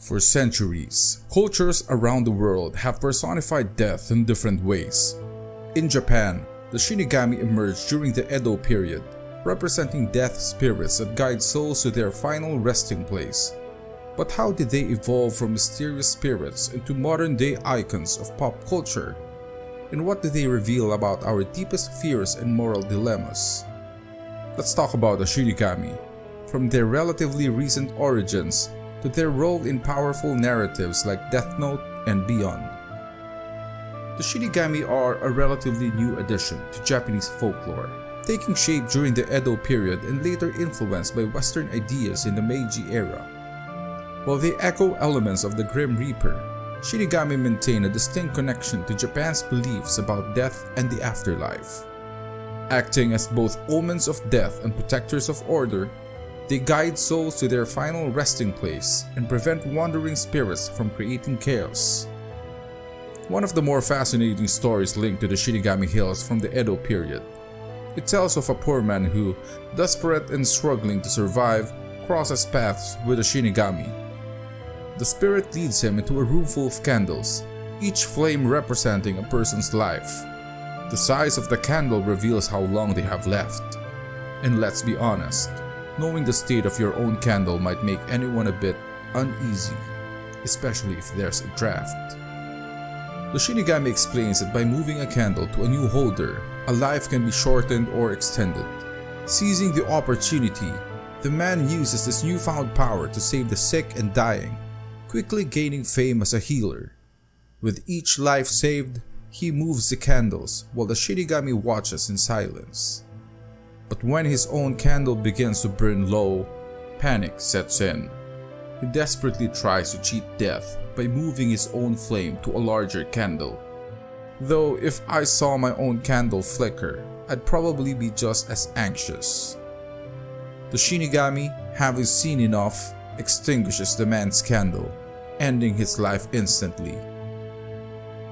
For centuries, cultures around the world have personified death in different ways. In Japan, the Shinigami emerged during the Edo period, representing death spirits that guide souls to their final resting place. But how did they evolve from mysterious spirits into modern-day icons of pop culture? And what do they reveal about our deepest fears and moral dilemmas? Let's talk about the Shinigami, from their relatively recent origins to their role in powerful narratives like Death Note and beyond. The Shinigami are a relatively new addition to Japanese folklore, taking shape during the Edo period and later influenced by Western ideas in the Meiji era. While they echo elements of the Grim Reaper, Shinigami maintain a distinct connection to Japan's beliefs about death and the afterlife. Acting as both omens of death and protectors of order, they guide souls to their final resting place and prevent wandering spirits from creating chaos. One of the more fascinating stories linked to the Shinigami Hills from the Edo period. It tells of a poor man who, desperate and struggling to survive, crosses paths with a Shinigami. The spirit leads him into a room full of candles, each flame representing a person's life. The size of the candle reveals how long they have left. And let's be honest, knowing the state of your own candle might make anyone a bit uneasy, especially if there's a draft. The Shinigami explains that by moving a candle to a new holder, a life can be shortened or extended. Seizing the opportunity, the man uses this newfound power to save the sick and dying, quickly gaining fame as a healer. With each life saved, he moves the candles while the Shinigami watches in silence. But when his own candle begins to burn low, panic sets in. He desperately tries to cheat death by moving his own flame to a larger candle. Though if I saw my own candle flicker, I'd probably be just as anxious. The Shinigami, having seen enough, extinguishes the man's candle, ending his life instantly.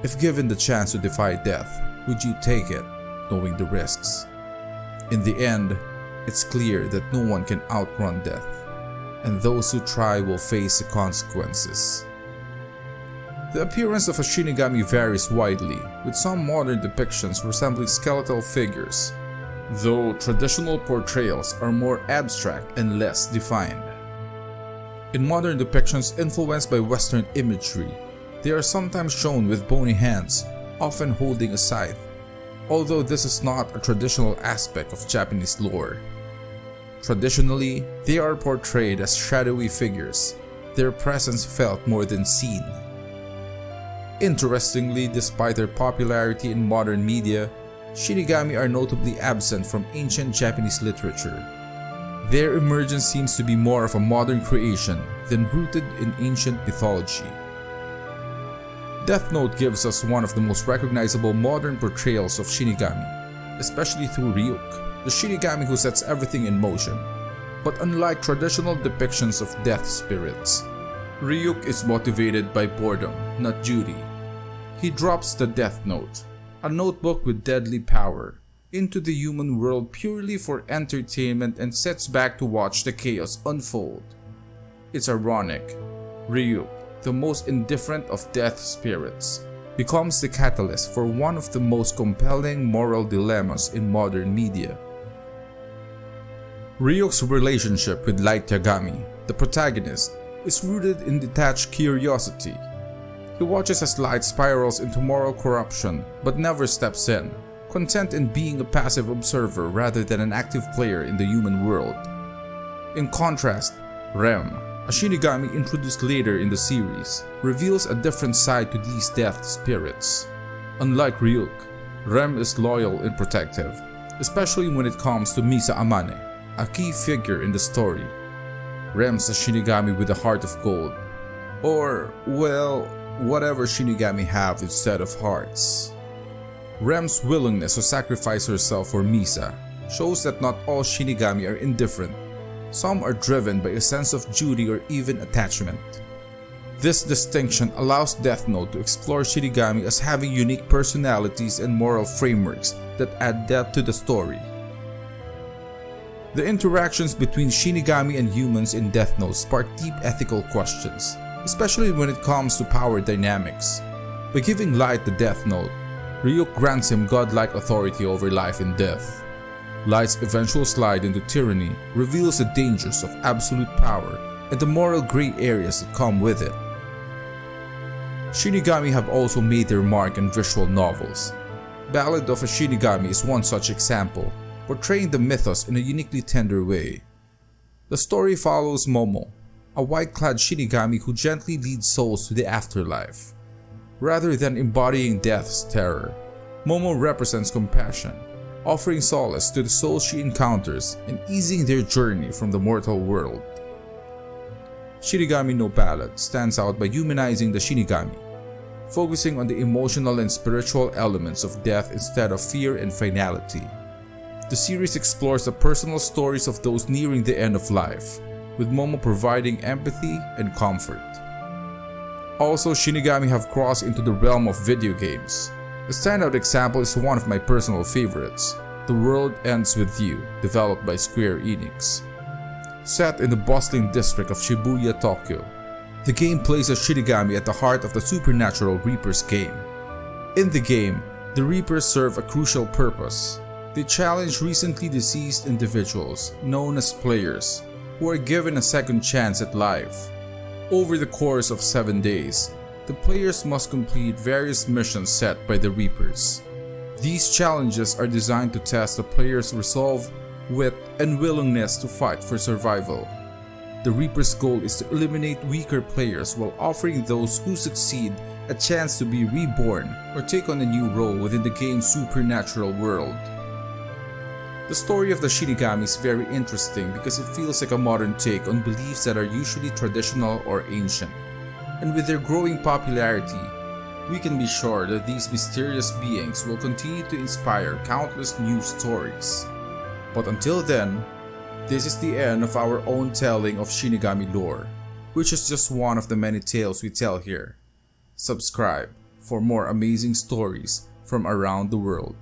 If given the chance to defy death, would you take it, knowing the risks? In the end, it's clear that no one can outrun death, and those who try will face the consequences. The appearance of a Shinigami varies widely, with some modern depictions resembling skeletal figures, though traditional portrayals are more abstract and less defined. In modern depictions influenced by Western imagery, they are sometimes shown with bony hands, often holding a scythe, although this is not a traditional aspect of Japanese lore. Traditionally, they are portrayed as shadowy figures, their presence felt more than seen. Interestingly, despite their popularity in modern media, Shinigami are notably absent from ancient Japanese literature. Their emergence seems to be more of a modern creation than rooted in ancient mythology. Death Note gives us one of the most recognizable modern portrayals of Shinigami, especially through Ryuk, the Shinigami who sets everything in motion. But unlike traditional depictions of death spirits, Ryuk is motivated by boredom, not duty. He drops the Death Note, a notebook with deadly power, into the human world purely for entertainment and sets back to watch the chaos unfold. It's ironic. Ryuk, the most indifferent of death spirits, becomes the catalyst for one of the most compelling moral dilemmas in modern media. Ryuk's relationship with Light Yagami, the protagonist, is rooted in detached curiosity. He watches as Light spirals into moral corruption but never steps in, content in being a passive observer rather than an active player in the human world. In contrast, Rem, a Shinigami introduced later in the series, reveals a different side to these death spirits. Unlike Ryuk, Rem is loyal and protective, especially when it comes to Misa Amane, a key figure in the story. Rem's a Shinigami with a heart of gold. Or, well, whatever Shinigami have instead of hearts. Rem's willingness to sacrifice herself for Misa shows that not all Shinigami are indifferent. Some are driven by a sense of duty or even attachment. This distinction allows Death Note to explore Shinigami as having unique personalities and moral frameworks that add depth to the story. The interactions between Shinigami and humans in Death Note spark deep ethical questions. especially when it comes to power dynamics. By giving Light the Death Note, Ryuk grants him godlike authority over life and death. Light's eventual slide into tyranny reveals the dangers of absolute power and the moral gray areas that come with it. Shinigami have also made their mark in visual novels. Ballad of a Shinigami is one such example, portraying the mythos in a uniquely tender way. The story follows Momo, a white-clad Shinigami who gently leads souls to the afterlife. Rather than embodying death's terror, Momo represents compassion, offering solace to the souls she encounters and easing their journey from the mortal world. Shinigami no Ballad stands out by humanizing the Shinigami, focusing on the emotional and spiritual elements of death instead of fear and finality. The series explores the personal stories of those nearing the end of life, with Momo providing empathy and comfort. Also, Shinigami have crossed into the realm of video games. A standout example is one of my personal favorites, The World Ends With You, developed by Square Enix. Set in the bustling district of Shibuya, Tokyo, the game plays as Shinigami at the heart of the supernatural Reapers game. In the game, the Reapers serve a crucial purpose. They challenge recently deceased individuals, known as players, who are given a second chance at life. Over the course of 7 days, the players must complete various missions set by the Reapers. These challenges are designed to test the players' resolve, wit, and willingness to fight for survival. The Reaper's goal is to eliminate weaker players while offering those who succeed a chance to be reborn or take on a new role within the game's supernatural world. The story of the Shinigami is very interesting because it feels like a modern take on beliefs that are usually traditional or ancient. And with their growing popularity, we can be sure that these mysterious beings will continue to inspire countless new stories. But until then, this is the end of our own telling of Shinigami lore, which is just one of the many tales we tell here. Subscribe for more amazing stories from around the world.